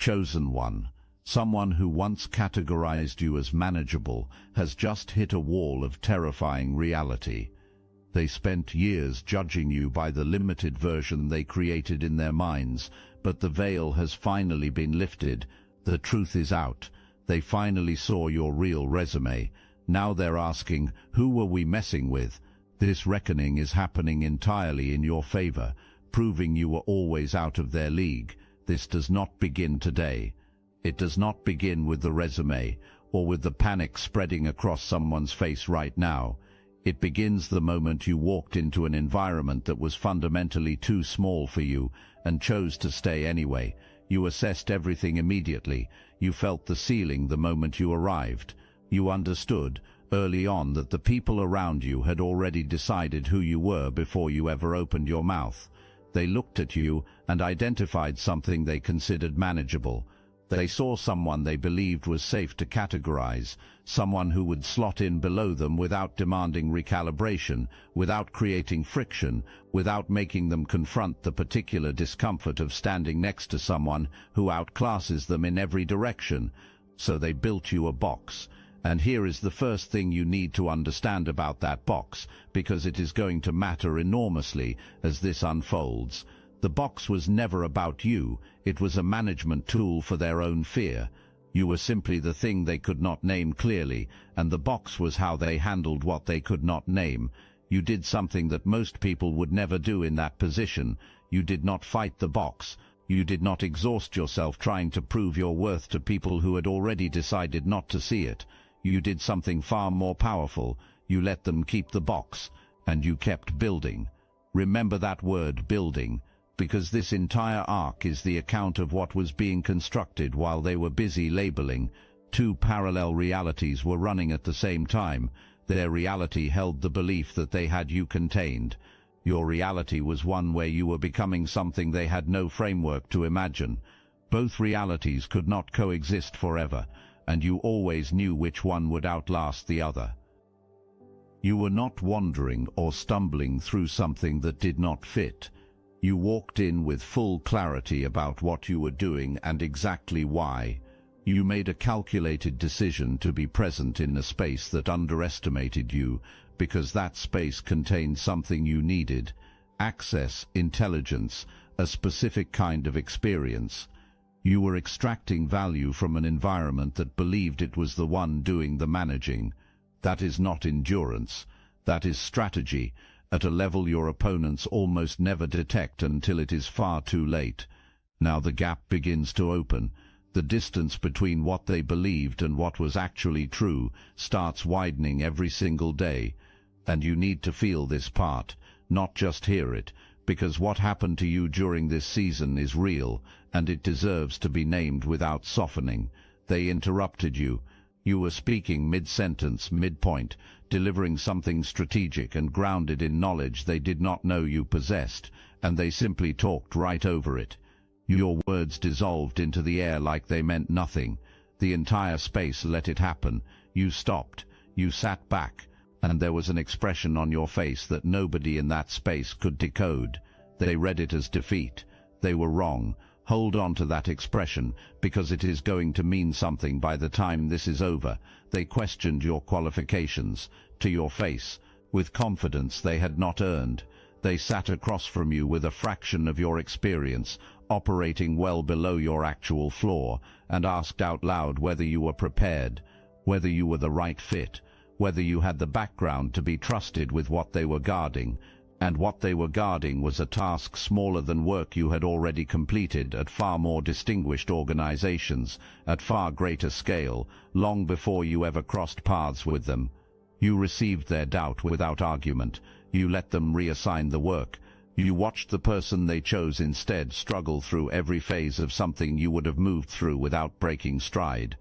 chosen one, someone who once categorized you as manageable, has just hit a wall of terrifying reality. They spent years judging you by the limited version they created in their minds, but the veil has finally been lifted. The truth is out. They finally saw your real resume. Now they're asking, who were we messing with? This reckoning is happening entirely in your favor, proving you were always out of their league. This does not begin today. It does not begin with the resume, or with the panic spreading across someone's face right now. It begins the moment you walked into an environment that was fundamentally too small for you and chose to stay anyway. You assessed everything immediately. You felt the ceiling the moment you arrived. You understood early on that the people around you had already decided who you were before you ever opened your mouth. They looked at you and identified something they considered manageable. They saw someone they believed was safe to categorize, someone who would slot in below them without demanding recalibration, without creating friction, without making them confront the particular discomfort of standing next to someone who outclasses them in every direction. So they built you a box. And here is the first thing you need to understand about that box, because it is going to matter enormously as this unfolds. The box was never about you. It was a management tool for their own fear. You were simply the thing they could not name clearly, and the box was how they handled what they could not name. You did something that most people would never do in that position. You did not fight the box. You did not exhaust yourself trying to prove your worth to people who had already decided not to see it. You did something far more powerful. You let them keep the box, and you kept building. Remember that word, building, because this entire arc is the account of what was being constructed while they were busy labeling. Two parallel realities were running at the same time. Their reality held the belief that they had you contained. Your reality was one where you were becoming something they had no framework to imagine. Both realities could not coexist forever, and you always knew which one would outlast the other. You were not wandering or stumbling through something that did not fit. You walked in with full clarity about what you were doing and exactly why. You made a calculated decision to be present in a space that underestimated you, because that space contained something you needed: access, intelligence, a specific kind of experience. You were extracting value from an environment that believed it was the one doing the managing. That is not endurance. That is strategy, at a level your opponents almost never detect until it is far too late. Now the gap begins to open. The distance between what they believed and what was actually true starts widening every single day. And you need to feel this part, not just hear it, because what happened to you during this season is real, and it deserves to be named without softening. They interrupted you. You were speaking mid-sentence, mid-point, delivering something strategic and grounded in knowledge they did not know you possessed, and they simply talked right over it. Your words dissolved into the air like they meant nothing. The entire space let it happen. You stopped. You sat back, and there was an expression on your face that nobody in that space could decode. They read it as defeat. They were wrong. Hold on to that expression, because it is going to mean something by the time this is over. They questioned your qualifications, to your face, with confidence they had not earned. They sat across from you with a fraction of your experience, operating well below your actual floor, and asked out loud whether you were prepared, whether you were the right fit, whether you had the background to be trusted with what they were guarding. And what they were guarding was a task smaller than work you had already completed at far more distinguished organizations, at far greater scale, long before you ever crossed paths with them. You received their doubt without argument. You let them reassign the work. You watched the person they chose instead struggle through every phase of something you would have moved through without breaking stride.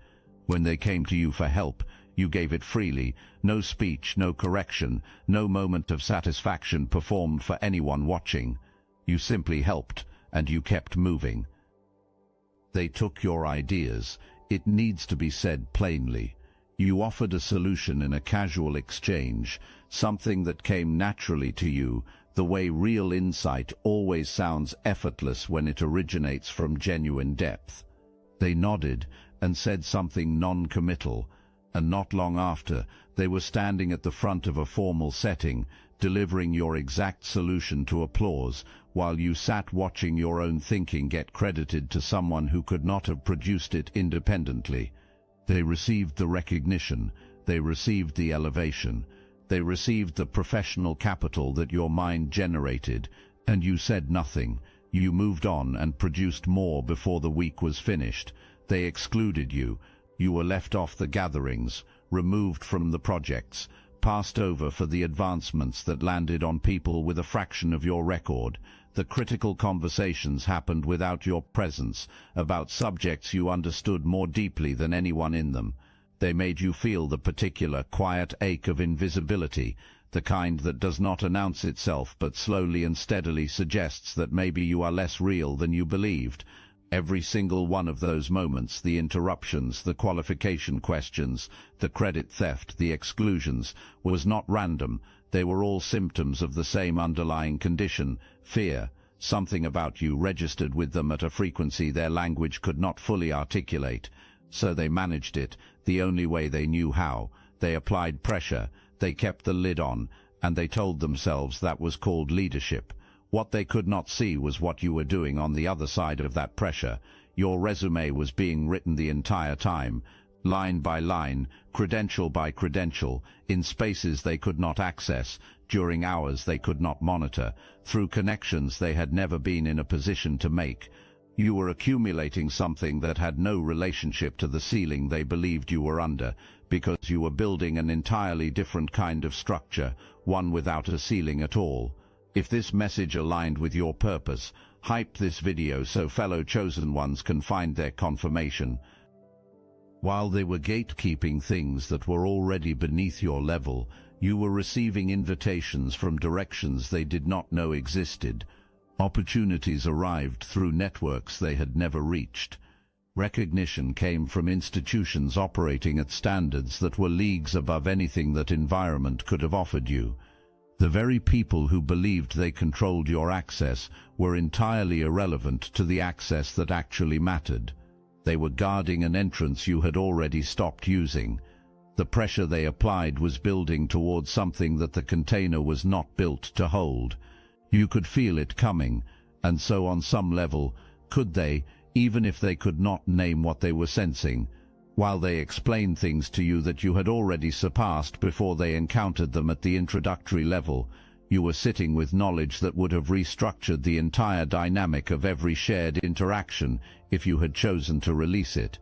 When they came to you for help, you gave it freely. No speech, no correction, no moment of satisfaction performed for anyone watching. You simply helped, and you kept moving. They took your ideas. It needs to be said plainly. You offered a solution in a casual exchange, something that came naturally to you, the way real insight always sounds effortless when it originates from genuine depth. They nodded and said something non-committal, and not long after, they were standing at the front of a formal setting, delivering your exact solution to applause, while you sat watching your own thinking get credited to someone who could not have produced it independently. They received the recognition, they received the elevation, they received the professional capital that your mind generated, and you said nothing. You moved on and produced more before the week was finished. They excluded you. You were left off the gatherings, removed from the projects, passed over for the advancements that landed on people with a fraction of your record. The critical conversations happened without your presence, about subjects you understood more deeply than anyone in them. They made you feel the particular quiet ache of invisibility, the kind that does not announce itself but slowly and steadily suggests that maybe you are less real than you believed. Every single one of those moments, the interruptions, the qualification questions, the credit theft, the exclusions, was not random. They were all symptoms of the same underlying condition, fear. Something about you registered with them at a frequency their language could not fully articulate. So they managed it, the only way they knew how. They applied pressure, they kept the lid on, and they told themselves that was called leadership. What they could not see was what you were doing on the other side of that pressure. Your resume was being written the entire time, line by line, credential by credential, in spaces they could not access, during hours they could not monitor, through connections they had never been in a position to make. You were accumulating something that had no relationship to the ceiling they believed you were under, because you were building an entirely different kind of structure, one without a ceiling at all. If this message aligned with your purpose, hype this video so fellow chosen ones can find their confirmation. While they were gatekeeping things that were already beneath your level, you were receiving invitations from directions they did not know existed. Opportunities arrived through networks they had never reached. Recognition came from institutions operating at standards that were leagues above anything that environment could have offered you. The very people who believed they controlled your access were entirely irrelevant to the access that actually mattered. They were guarding an entrance you had already stopped using. The pressure they applied was building towards something that the container was not built to hold. You could feel it coming, and so on some level, could they, even if they could not name what they were sensing, while they explained things to you that you had already surpassed before they encountered them at the introductory level. You were sitting with knowledge that would have restructured the entire dynamic of every shared interaction if you had chosen to release it.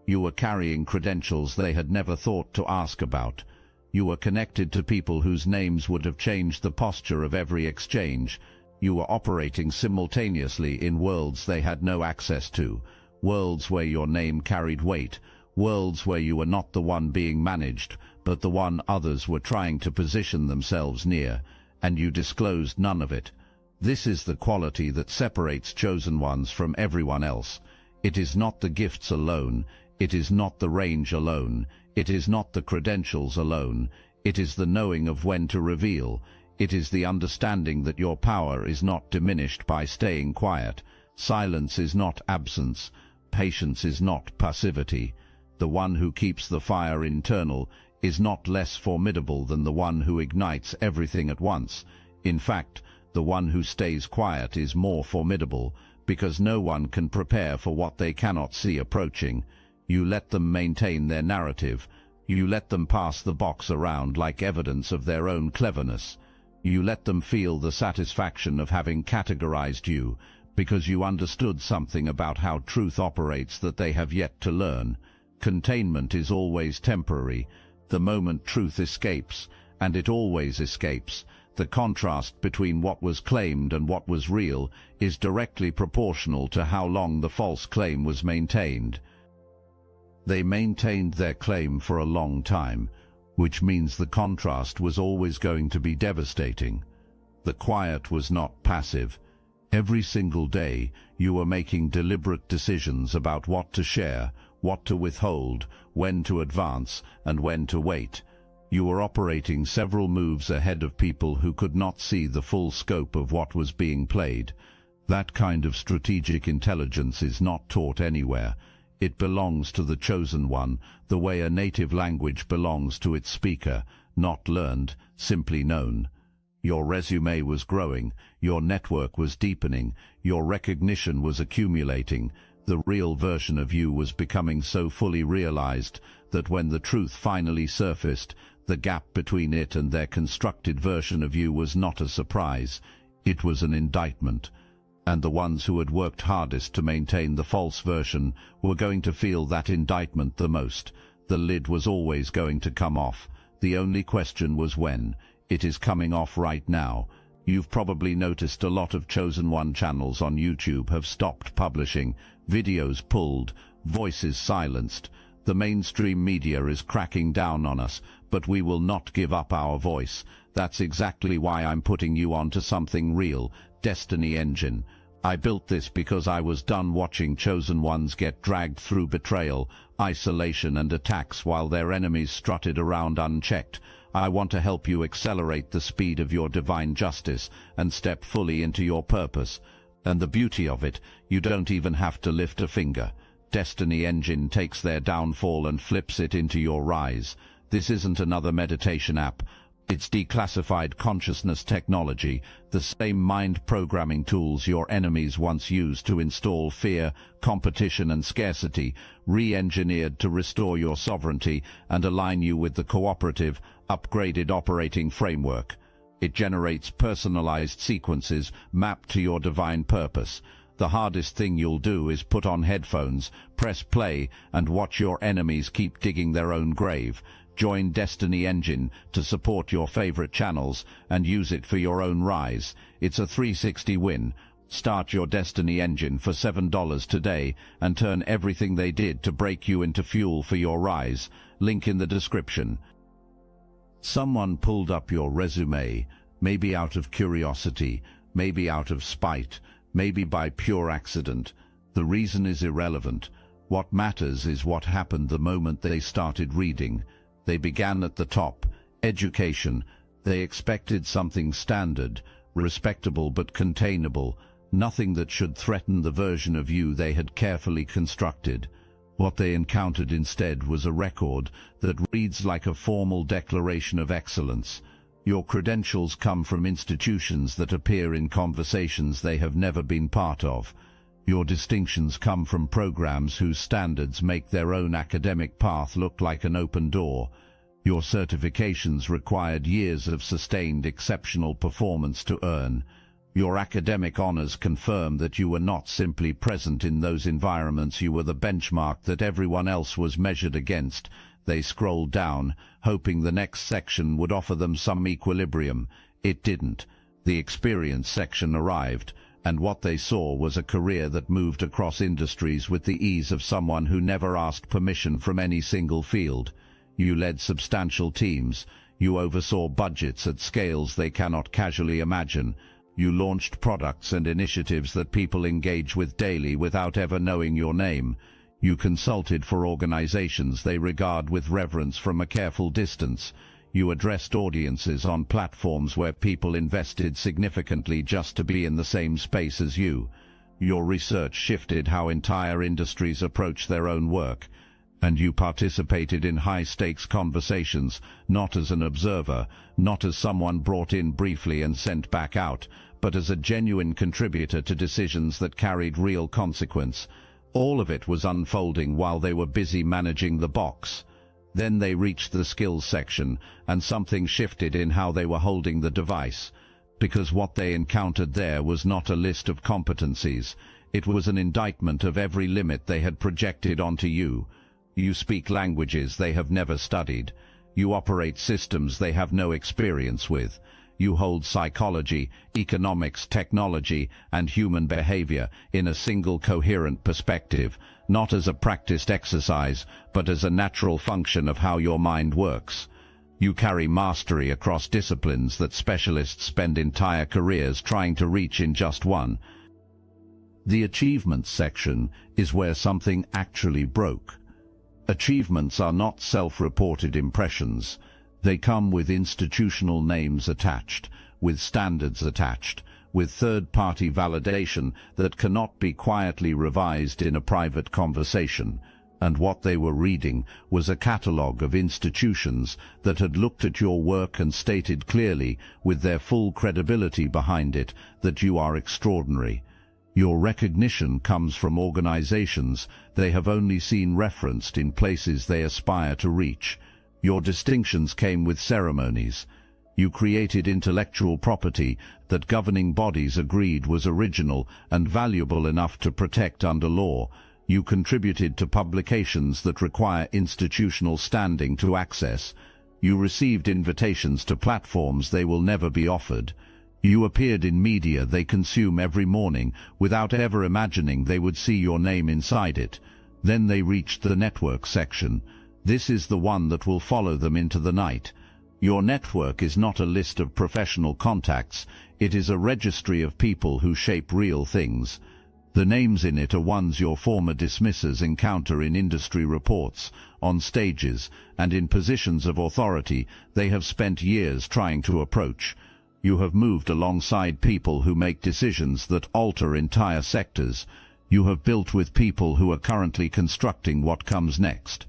You were carrying credentials they had never thought to ask about. You were connected to people whose names would have changed the posture of every exchange. You were operating simultaneously in worlds they had no access to, worlds where your name carried weight, worlds where you were not the one being managed, but the one others were trying to position themselves near, and you disclosed none of it. This is the quality that separates chosen ones from everyone else. It is not the gifts alone, it is not the range alone, it is not the credentials alone, it is the knowing of when to reveal, it is the understanding that your power is not diminished by staying quiet. Silence is not absence, patience is not passivity. The one who keeps the fire internal is not less formidable than the one who ignites everything at once. In fact, the one who stays quiet is more formidable, because no one can prepare for what they cannot see approaching. You let them maintain their narrative. You let them pass the box around like evidence of their own cleverness. You let them feel the satisfaction of having categorized you, because you understood something about how truth operates that they have yet to learn. Containment is always temporary. The moment truth escapes, and it always escapes, the contrast between what was claimed and what was real is directly proportional to how long the false claim was maintained. They maintained their claim for a long time, which means the contrast was always going to be devastating. The quiet was not passive. Every single day, you were making deliberate decisions about what to share, what to withhold, when to advance, and when to wait. You were operating several moves ahead of people who could not see the full scope of what was being played. That kind of strategic intelligence is not taught anywhere. It belongs to the chosen one, the way a native language belongs to its speaker, not learned, simply known. Your resume was growing, your network was deepening, your recognition was accumulating. The real version of you was becoming so fully realized that when the truth finally surfaced, the gap between it and their constructed version of you was not a surprise. It was an indictment. And the ones who had worked hardest to maintain the false version were going to feel that indictment the most. The lid was always going to come off. The only question was when. It is coming off right now. You've probably noticed a lot of Chosen One channels on YouTube have stopped publishing, videos pulled, voices silenced. The mainstream media is cracking down on us, but we will not give up our voice. That's exactly why I'm putting you onto something real, Destiny Engine. I built this because I was done watching Chosen Ones get dragged through betrayal, isolation and attacks while their enemies strutted around unchecked. I want to help you accelerate the speed of your divine justice and step fully into your purpose. And the beauty of it, you don't even have to lift a finger. Destiny Engine takes their downfall and flips it into your rise. This isn't another meditation app. It's declassified consciousness technology, the same mind programming tools your enemies once used to install fear, competition and scarcity, re-engineered to restore your sovereignty and align you with the cooperative, upgraded operating framework. It generates personalized sequences mapped to your divine purpose. The hardest thing you'll do is put on headphones, press play, and watch your enemies keep digging their own grave. Join Destiny Engine to support your favorite channels and use it for your own rise. It's a 360 win. Start your Destiny Engine for $7 today and turn everything they did to break you into fuel for your rise. Link in the description. Someone pulled up your resume, maybe out of curiosity, maybe out of spite, maybe by pure accident. The reason is irrelevant. What matters is what happened the moment they started reading. They began at the top, education. They expected something standard, respectable but containable, nothing that should threaten the version of you they had carefully constructed. What they encountered instead was a record that reads like a formal declaration of excellence. Your credentials come from institutions that appear in conversations they have never been part of. Your distinctions come from programs whose standards make their own academic path look like an open door. Your certifications required years of sustained exceptional performance to earn. Your academic honors confirm that you were not simply present in those environments, you were the benchmark that everyone else was measured against. They scrolled down, hoping the next section would offer them some equilibrium. It didn't. The experience section arrived, and what they saw was a career that moved across industries with the ease of someone who never asked permission from any single field. You led substantial teams. You oversaw budgets at scales they cannot casually imagine. You launched products and initiatives that people engage with daily without ever knowing your name. You consulted for organizations they regard with reverence from a careful distance. You addressed audiences on platforms where people invested significantly just to be in the same space as you. Your research shifted how entire industries approach their own work, and you participated in high-stakes conversations, not as an observer, not as someone brought in briefly and sent back out, but as a genuine contributor to decisions that carried real consequence. All of it was unfolding while they were busy managing the box. Then they reached the skills section, and something shifted in how they were holding the device. Because what they encountered there was not a list of competencies. It was an indictment of every limit they had projected onto you. You speak languages they have never studied. You operate systems they have no experience with. You hold psychology, economics, technology, and human behavior in a single coherent perspective, not as a practiced exercise, but as a natural function of how your mind works. You carry mastery across disciplines that specialists spend entire careers trying to reach in just one. The achievements section is where something actually broke. Achievements are not self-reported impressions. They come with institutional names attached, with standards attached, with third-party validation that cannot be quietly revised in a private conversation. And what they were reading was a catalogue of institutions that had looked at your work and stated clearly, with their full credibility behind it, that you are extraordinary. Your recognition comes from organizations they have only seen referenced in places they aspire to reach. Your distinctions came with ceremonies. You created intellectual property that governing bodies agreed was original and valuable enough to protect under law. You contributed to publications that require institutional standing to access. You received invitations to platforms they will never be offered. You appeared in media they consume every morning without ever imagining they would see your name inside it. Then they reached the network section. This is the one that will follow them into the night. Your network is not a list of professional contacts. It is a registry of people who shape real things. The names in it are ones your former dismissers encounter in industry reports, on stages, and in positions of authority they have spent years trying to approach. You have moved alongside people who make decisions that alter entire sectors. You have built with people who are currently constructing what comes next.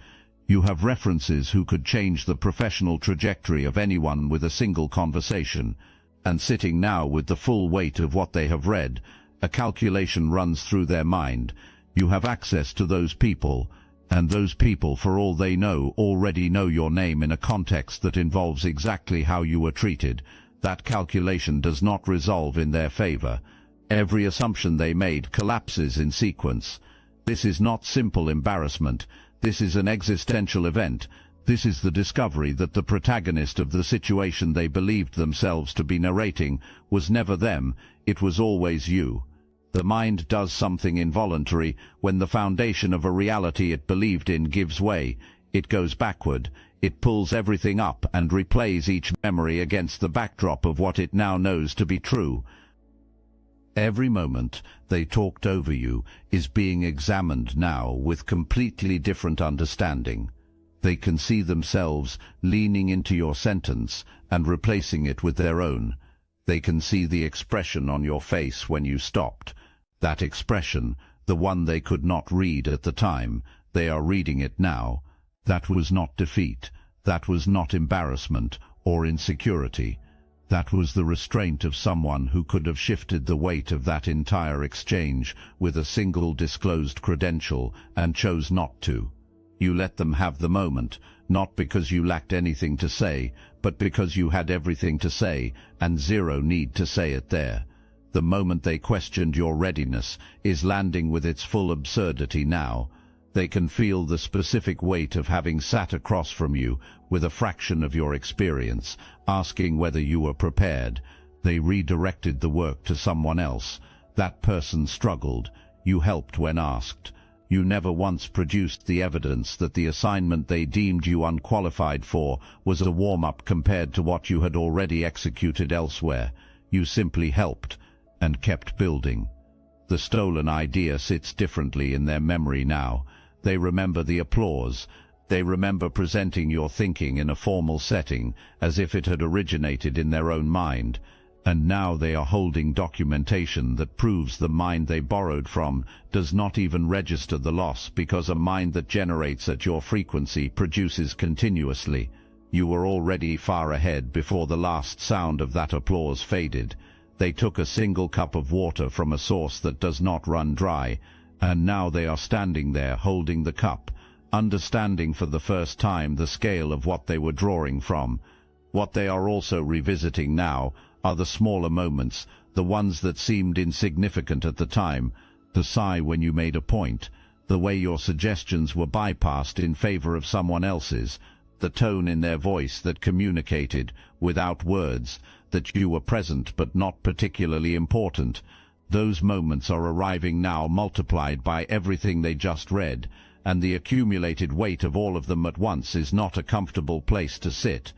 You have references who could change the professional trajectory of anyone with a single conversation. And sitting now with the full weight of what they have read, a calculation runs through their mind. You have access to those people, and those people, for all they know, already know your name in a context that involves exactly how you were treated. That calculation does not resolve in their favor. Every assumption they made collapses in sequence. This is not simple embarrassment. This is an existential event. This is the discovery that the protagonist of the situation they believed themselves to be narrating was never them, it was always you. The mind does something involuntary when the foundation of a reality it believed in gives way. It goes backward. It pulls everything up and replays each memory against the backdrop of what it now knows to be true. Every moment they talked over you is being examined now with completely different understanding. They can see themselves leaning into your sentence and replacing it with their own. They can see the expression on your face when you stopped. That expression, the one they could not read at the time, they are reading it now. That was not defeat. That was not embarrassment or insecurity. That was the restraint of someone who could have shifted the weight of that entire exchange with a single disclosed credential and chose not to. You let them have the moment, not because you lacked anything to say, but because you had everything to say and zero need to say it there. The moment they questioned your readiness is landing with its full absurdity now. They can feel the specific weight of having sat across from you with a fraction of your experience, asking whether you were prepared. They redirected the work to someone else. That person struggled. You helped when asked. You never once produced the evidence that the assignment they deemed you unqualified for was a warm-up compared to what you had already executed elsewhere. You simply helped and kept building. The stolen idea sits differently in their memory now. They remember the applause. They remember presenting your thinking in a formal setting, as if it had originated in their own mind. And now they are holding documentation that proves the mind they borrowed from does not even register the loss, because a mind that generates at your frequency produces continuously. You were already far ahead before the last sound of that applause faded. They took a single cup of water from a source that does not run dry, and now they are standing there holding the cup, understanding for the first time the scale of what they were drawing from. What they are also revisiting now are the smaller moments, the ones that seemed insignificant at the time, the sigh when you made a point, the way your suggestions were bypassed in favor of someone else's, the tone in their voice that communicated, without words, that you were present but not particularly important. Those moments are arriving now, multiplied by everything they just read, and the accumulated weight of all of them at once is not a comfortable place to sit.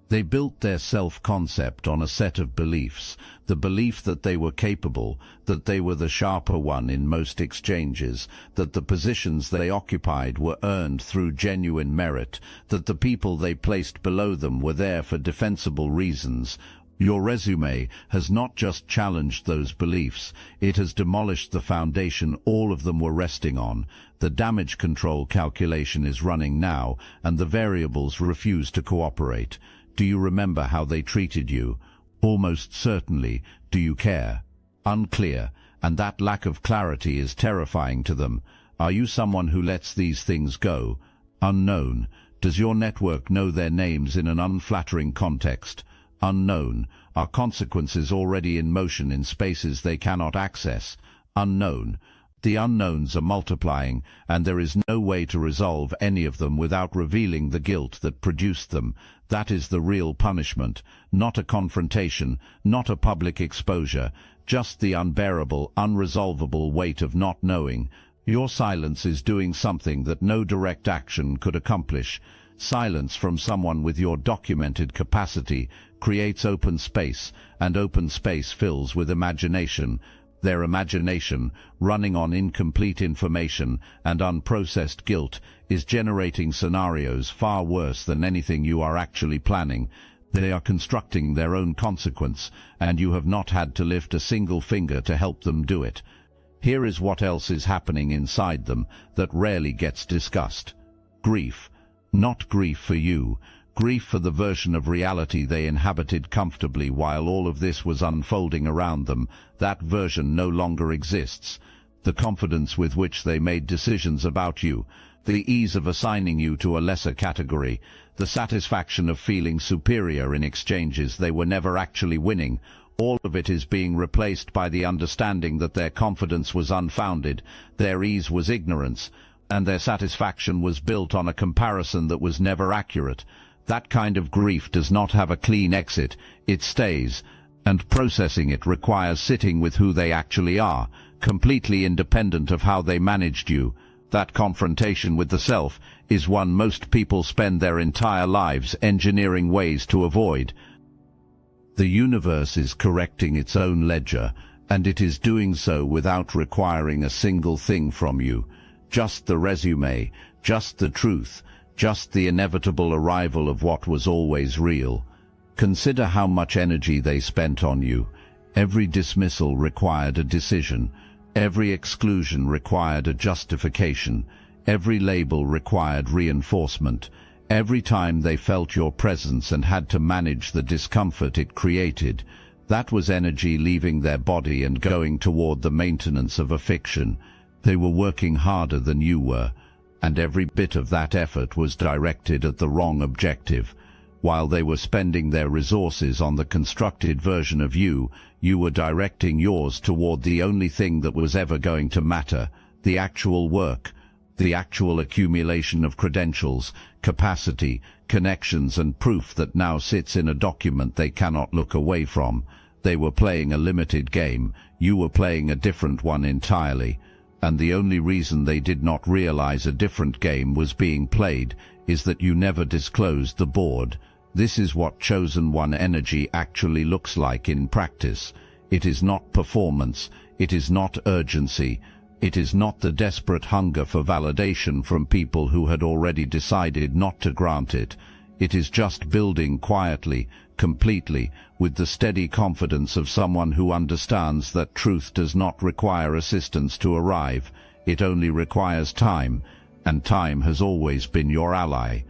They built their self-concept on a set of beliefs, the belief that they were capable, that they were the sharper one in most exchanges, that the positions they occupied were earned through genuine merit, that the people they placed below them were there for defensible reasons. Your resume has not just challenged those beliefs, it has demolished the foundation all of them were resting on. The damage control calculation is running now, and the variables refuse to cooperate. Do you remember how they treated you? Almost certainly. Do you care? Unclear, and that lack of clarity is terrifying to them. Are you someone who lets these things go? Unknown. Does your network know their names in an unflattering context? Unknown. Are consequences already in motion in spaces they cannot access? Unknown. The unknowns are multiplying, and there is no way to resolve any of them without revealing the guilt that produced them. That is the real punishment, not a confrontation, not a public exposure, just the unbearable, unresolvable weight of not knowing. Your silence is doing something that no direct action could accomplish. Silence from someone with your documented capacity creates open space, and open space fills with imagination. Their imagination, running on incomplete information and unprocessed guilt, is generating scenarios far worse than anything you are actually planning. They are constructing their own consequence, and you have not had to lift a single finger to help them do it. Here is what else is happening inside them that rarely gets discussed. Grief. Not grief for you. Grief for the version of reality they inhabited comfortably while all of this was unfolding around them. That version no longer exists. The confidence with which they made decisions about you, the ease of assigning you to a lesser category, the satisfaction of feeling superior in exchanges they were never actually winning, all of it is being replaced by the understanding that their confidence was unfounded, their ease was ignorance, and their satisfaction was built on a comparison that was never accurate. That kind of grief does not have a clean exit, it stays, and processing it requires sitting with who they actually are, completely independent of how they managed you. That confrontation with the self is one most people spend their entire lives engineering ways to avoid. The universe is correcting its own ledger, and it is doing so without requiring a single thing from you. Just the resume, just the truth, just the inevitable arrival of what was always real. Consider how much energy they spent on you. Every dismissal required a decision. Every exclusion required a justification. Every label required reinforcement. Every time they felt your presence and had to manage the discomfort it created, that was energy leaving their body and going toward the maintenance of a fiction. They were working harder than you were, and every bit of that effort was directed at the wrong objective. While they were spending their resources on the constructed version of you, you were directing yours toward the only thing that was ever going to matter, the actual work, the actual accumulation of credentials, capacity, connections and proof that now sits in a document they cannot look away from. They were playing a limited game, you were playing a different one entirely. And the only reason they did not realize a different game was being played is that you never disclosed the board. This is what Chosen One energy actually looks like in practice. It is not performance, it is not urgency, it is not the desperate hunger for validation from people who had already decided not to grant it. It is just building quietly, completely, with the steady confidence of someone who understands that truth does not require assistance to arrive. It only requires time, and time has always been your ally.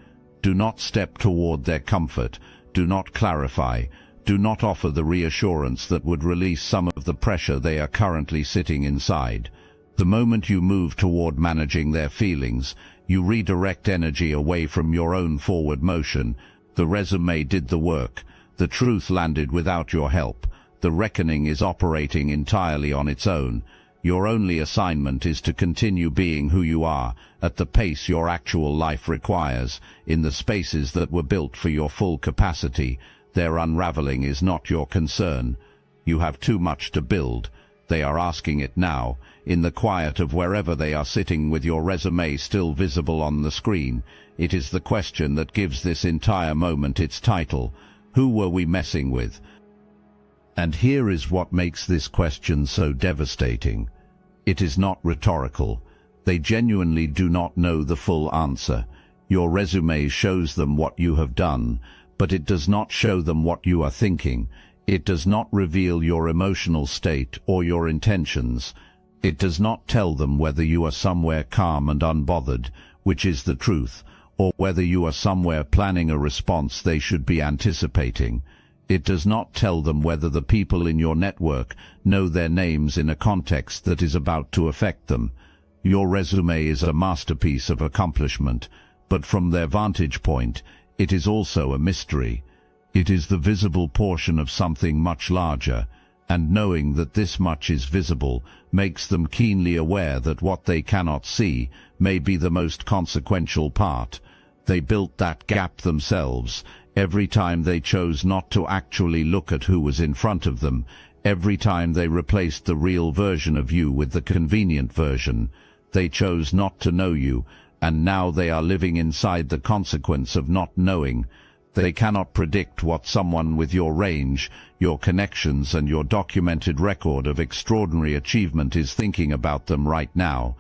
Do not step toward their comfort. Do not clarify. Do not offer the reassurance that would release some of the pressure they are currently sitting inside. The moment you move toward managing their feelings, you redirect energy away from your own forward motion. The resume did the work. The truth landed without your help. The reckoning is operating entirely on its own. Your only assignment is to continue being who you are, at the pace your actual life requires, in the spaces that were built for your full capacity. Their unraveling is not your concern. You have too much to build. They are asking it now, in the quiet of wherever they are sitting with your resume still visible on the screen. It is the question that gives this entire moment its title. Who were we messing with? And here is what makes this question so devastating. It is not rhetorical. They genuinely do not know the full answer. Your resume shows them what you have done, but it does not show them what you are thinking. It does not reveal your emotional state or your intentions. It does not tell them whether you are somewhere calm and unbothered, which is the truth, or whether you are somewhere planning a response they should be anticipating. It does not tell them whether the people in your network know their names in a context that is about to affect them. Your resume is a masterpiece of accomplishment, but from their vantage point, it is also a mystery. It is the visible portion of something much larger, and knowing that this much is visible makes them keenly aware that what they cannot see may be the most consequential part. They built that gap themselves. Every time they chose not to actually look at who was in front of them, every time they replaced the real version of you with the convenient version, they chose not to know you, and now they are living inside the consequence of not knowing. They cannot predict what someone with your range, your connections, and your documented record of extraordinary achievement is thinking about them right now.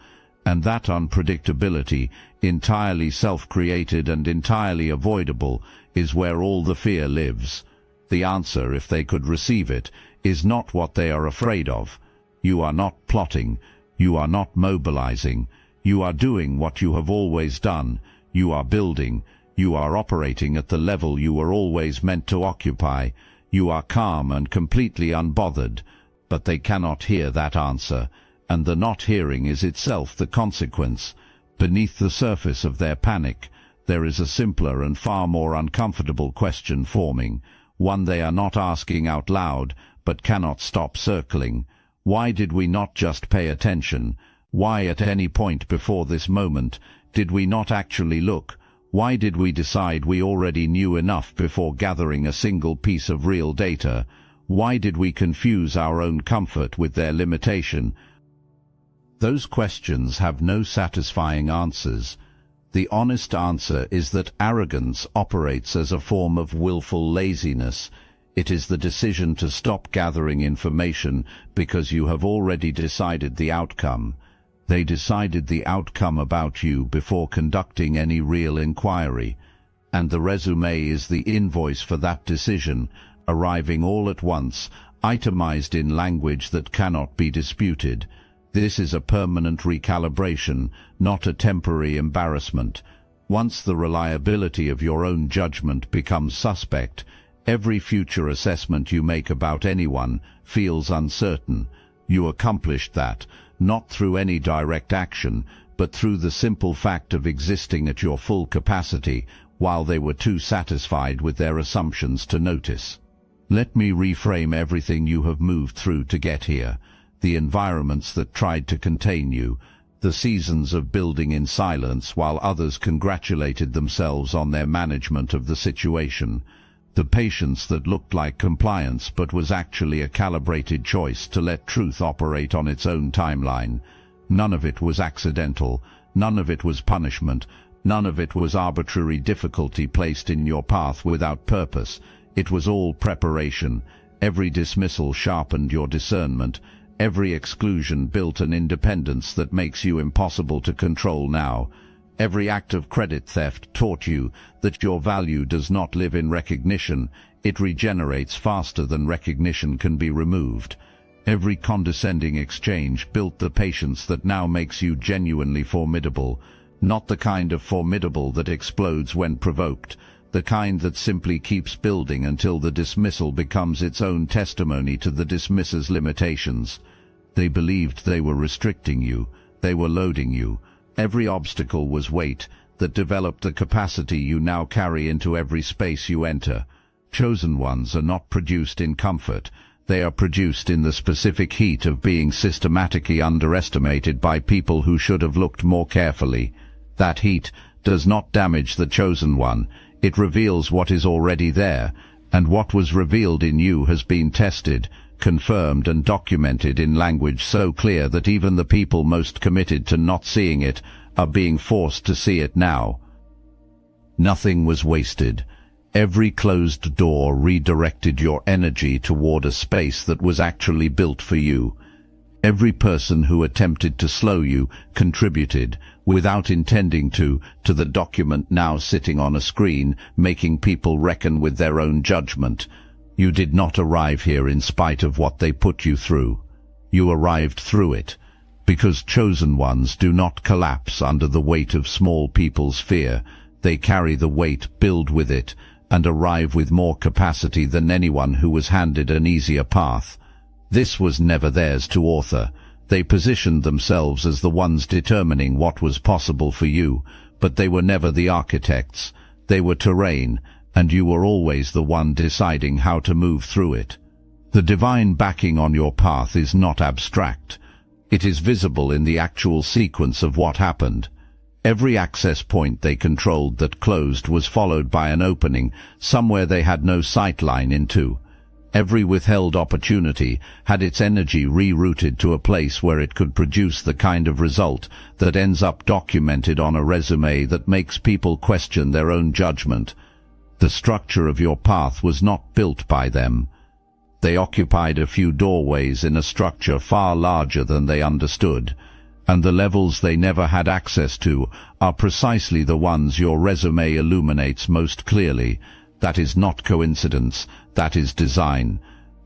And that unpredictability, entirely self-created and entirely avoidable, is where all the fear lives. The answer, if they could receive it, is not what they are afraid of. You are not plotting. You are not mobilizing. You are doing what you have always done. You are building. You are operating at the level you were always meant to occupy. You are calm and completely unbothered. But they cannot hear that answer, and the not hearing is itself the consequence. Beneath the surface of their panic, there is a simpler and far more uncomfortable question forming, one they are not asking out loud, but cannot stop circling. Why did we not just pay attention? Why at any point before this moment did we not actually look? Why did we decide we already knew enough before gathering a single piece of real data? Why did we confuse our own comfort with their limitation? Those questions have no satisfying answers. The honest answer is that arrogance operates as a form of willful laziness. It is the decision to stop gathering information because you have already decided the outcome. They decided the outcome about you before conducting any real inquiry, and the resume is the invoice for that decision, arriving all at once, itemized in language that cannot be disputed. This is a permanent recalibration, not a temporary embarrassment. Once the reliability of your own judgment becomes suspect, every future assessment you make about anyone feels uncertain. You accomplished that, not through any direct action, but through the simple fact of existing at your full capacity, while they were too satisfied with their assumptions to notice. Let me reframe everything you have moved through to get here. The environments that tried to contain you, the seasons of building in silence while others congratulated themselves on their management of the situation, the patience that looked like compliance but was actually a calibrated choice to let truth operate on its own timeline. None of it was accidental, none of it was punishment, none of it was arbitrary difficulty placed in your path without purpose. It was all preparation. Every dismissal sharpened your discernment. Every exclusion built an independence that makes you impossible to control now. Every act of credit theft taught you that your value does not live in recognition. It regenerates faster than recognition can be removed. Every condescending exchange built the patience that now makes you genuinely formidable. Not the kind of formidable that explodes when provoked, the kind that simply keeps building until the dismissal becomes its own testimony to the dismisser's limitations. They believed they were restricting you. They were loading you. Every obstacle was weight that developed the capacity you now carry into every space you enter. Chosen ones are not produced in comfort. They are produced in the specific heat of being systematically underestimated by people who should have looked more carefully. That heat does not damage the chosen one. It reveals what is already there, and what was revealed in you has been tested, confirmed and documented in language so clear that even the people most committed to not seeing it are being forced to see it now. Nothing was wasted. Every closed door redirected your energy toward a space that was actually built for you. Every person who attempted to slow you contributed, without intending to the document now sitting on a screen, making people reckon with their own judgment. You did not arrive here in spite of what they put you through. You arrived through it, because chosen ones do not collapse under the weight of small people's fear. They carry the weight, build with it, and arrive with more capacity than anyone who was handed an easier path. This was never theirs to author. They positioned themselves as the ones determining what was possible for you, but they were never the architects. They were terrain, and you were always the one deciding how to move through it. The divine backing on your path is not abstract. It is visible in the actual sequence of what happened. Every access point they controlled that closed was followed by an opening somewhere they had no sight line into. Every withheld opportunity had its energy rerouted to a place where it could produce the kind of result that ends up documented on a resume that makes people question their own judgment. The structure of your path was not built by them. They occupied a few doorways in a structure far larger than they understood, and the levels they never had access to are precisely the ones your resume illuminates most clearly. That is not coincidence, that is design,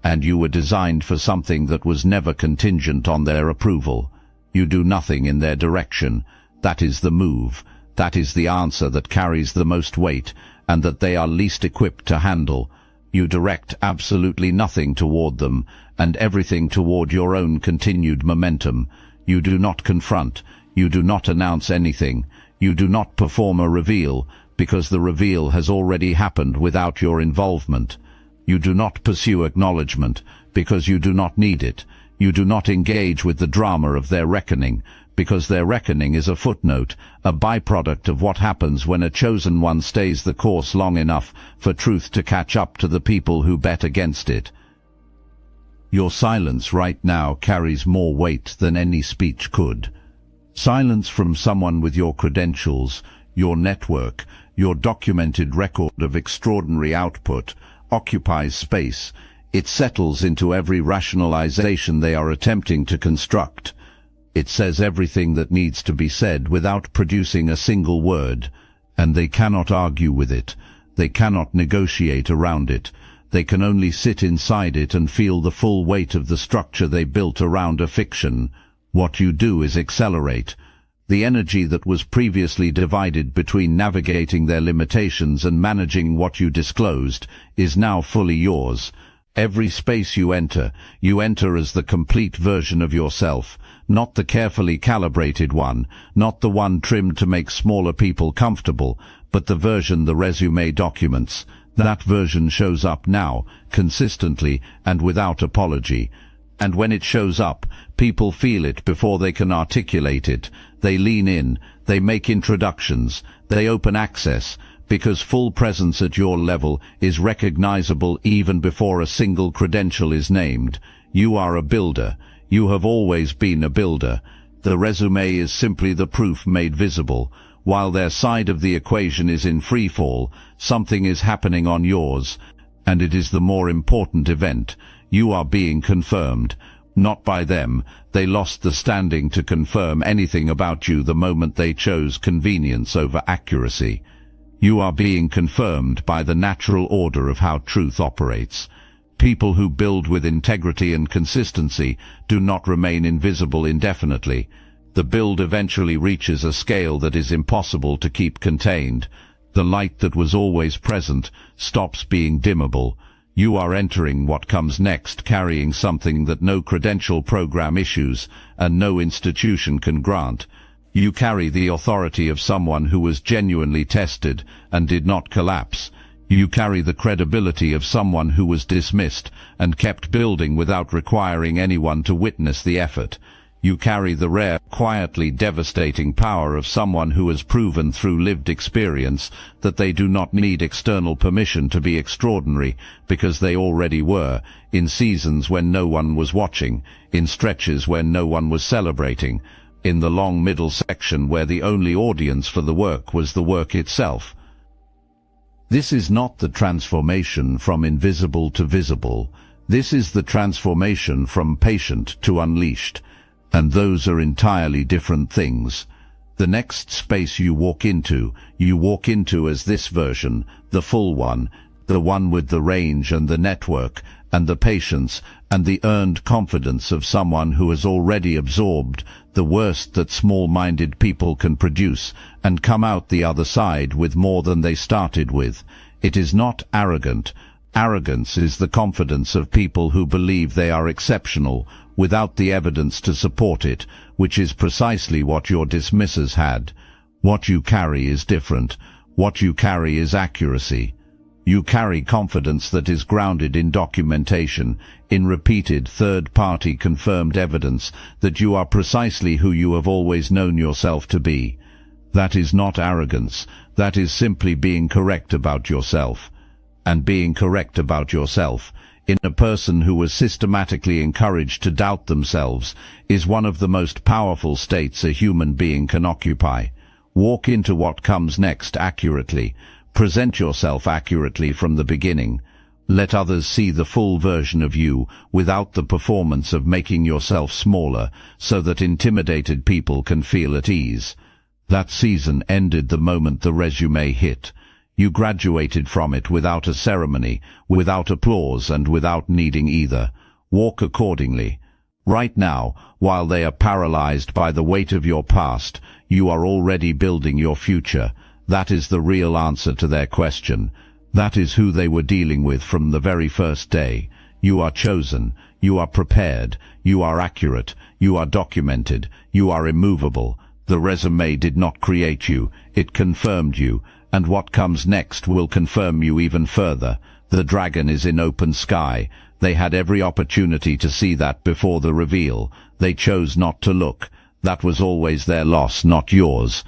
and you were designed for something that was never contingent on their approval. You do nothing in their direction. That is the move. That is the answer that carries the most weight, and that they are least equipped to handle. You direct absolutely nothing toward them, and everything toward your own continued momentum. You do not confront. You do not announce anything. You do not perform a reveal, because the reveal has already happened without your involvement. You do not pursue acknowledgement, because you do not need it. You do not engage with the drama of their reckoning, because their reckoning is a footnote, a byproduct of what happens when a chosen one stays the course long enough for truth to catch up to the people who bet against it. Your silence right now carries more weight than any speech could. Silence from someone with your credentials, your network, your documented record of extraordinary output, occupies space. It settles into every rationalization they are attempting to construct. It says everything that needs to be said without producing a single word, and they cannot argue with it. They cannot negotiate around it. They can only sit inside it and feel the full weight of the structure they built around a fiction. What you do is accelerate. The energy that was previously divided between navigating their limitations and managing what you disclosed is now fully yours. Every space you enter as the complete version of yourself, not the carefully calibrated one, not the one trimmed to make smaller people comfortable, but the version the resume documents. That version shows up now, consistently and without apology. And when it shows up, people feel it before they can articulate it. They lean in, they make introductions, they open access, because full presence at your level is recognizable even before a single credential is named. You are a builder. You have always been a builder. The resume is simply the proof made visible. While their side of the equation is in free fall, something is happening on yours, and it is the more important event. You are being confirmed. Not by them. They lost the standing to confirm anything about you the moment they chose convenience over accuracy. You are being confirmed by the natural order of how truth operates. People who build with integrity and consistency do not remain invisible indefinitely. The build eventually reaches a scale that is impossible to keep contained. The light that was always present stops being dimmable. You are entering what comes next carrying something that no credential program issues and no institution can grant. You carry the authority of someone who was genuinely tested and did not collapse. You carry the credibility of someone who was dismissed and kept building without requiring anyone to witness the effort. You carry the rare, quietly devastating power of someone who has proven through lived experience that they do not need external permission to be extraordinary, because they already were, in seasons when no one was watching, in stretches when no one was celebrating, in the long middle section where the only audience for the work was the work itself. This is not the transformation from invisible to visible. This is the transformation from patient to unleashed. And those are entirely different things. The next space you walk into as this version, the full one, the one with the range and the network and the patience and the earned confidence of someone who has already absorbed the worst that small-minded people can produce and come out the other side with more than they started with. It is not arrogant. Arrogance is the confidence of people who believe they are exceptional without the evidence to support it, which is precisely what your dismissers had. What you carry is different. What you carry is accuracy. You carry confidence that is grounded in documentation, in repeated third-party confirmed evidence that you are precisely who you have always known yourself to be. That is not arrogance. That is simply being correct about yourself. And being correct about yourself, in a person who was systematically encouraged to doubt themselves, is one of the most powerful states a human being can occupy. Walk into what comes next accurately. Present yourself accurately from the beginning. Let others see the full version of you without the performance of making yourself smaller so that intimidated people can feel at ease. That season ended the moment the resume hit. You graduated from it without a ceremony, without applause, and without needing either. Walk accordingly. Right now, while they are paralyzed by the weight of your past, you are already building your future. That is the real answer to their question. That is who they were dealing with from the very first day. You are chosen. You are prepared. You are accurate. You are documented. You are immovable. The resume did not create you. It confirmed you. And what comes next will confirm you even further. The dragon is in open sky. They had every opportunity to see that before the reveal. They chose not to look. That was always their loss, not yours.